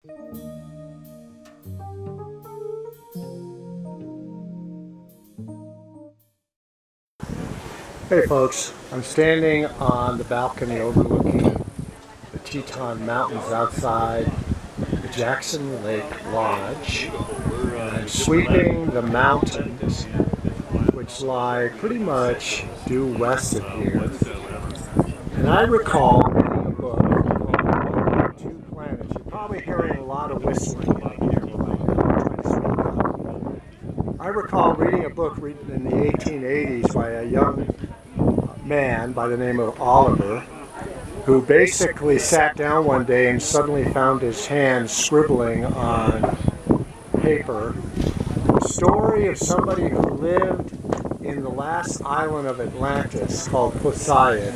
Hey folks, I'm standing on the balcony overlooking the Teton Mountains outside the Jackson Lake Lodge. I'm sweeping the mountains which lie pretty much due west of here. And I recall reading a book called Two Planets. You're probably hearing a lot of whistling out here right now. I'm trying to speak up. I recall reading a book written in the 1880s by a young man by the name of Oliver, who basically sat down one day and suddenly found his hand scribbling on paper the story of somebody who lived in the last island of Atlantis called Poseid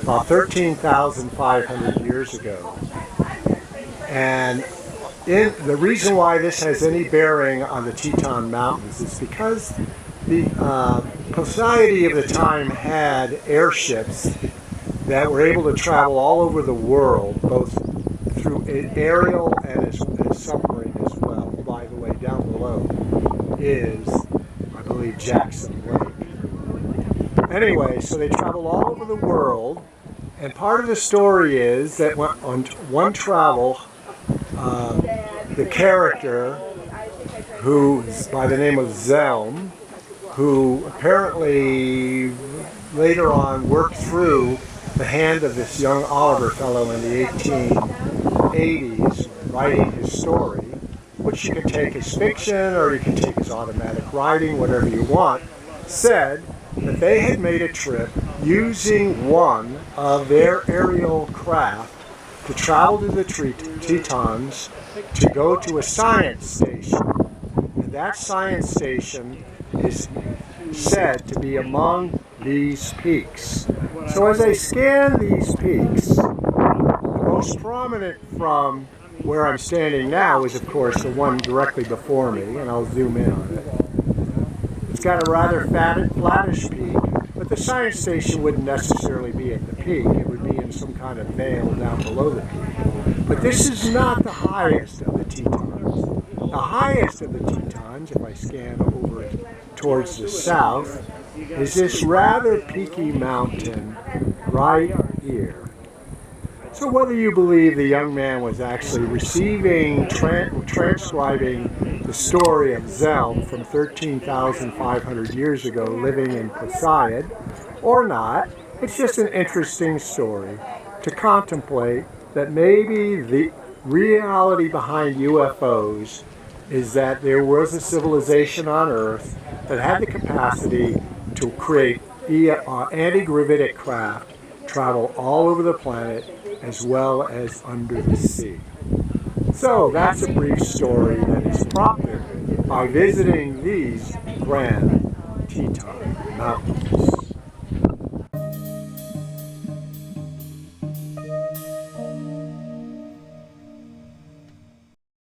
about 13,500 years ago. And the reason why this has any bearing on the Teton Mountains is because the society of the time had airships that were able to travel all over the world, both through aerial and as submarine as well. By the way, down below is, I believe, Jackson Lake. Anyway, so they traveled all over the world, and part of the story is that on one travel, the character, who by the name of Zelm, who apparently later on worked through the hand of this young Oliver fellow in the 1880s, writing his story, which you can take as fiction or you can take as automatic writing, whatever you want, said that they had made a trip using one of their aerial craft to travel to the Tetons to go to a science station. And that science station is said to be among these peaks. So as I scan these peaks, the most prominent from where I'm standing now is, of course, the one directly before me, and I'll zoom in on it. It's got a rather flattish peak, but the science station wouldn't necessarily be at the peak. It would be in some kind of vale down below the peak. But this is not the highest of the Tetons. The highest of the Tetons, if I scan over it towards the south, is this rather peaky mountain right here. So whether you believe the young man was actually transcribing the story of Zelm from 13,500 years ago living in Poseid or not, it's just an interesting story to contemplate that maybe the reality behind UFOs is that there was a civilization on Earth that had the capacity to create anti-gravitic craft, travel all over the planet as well as under the sea. So that's a brief story that is prompted by visiting these grand Teton Mountains.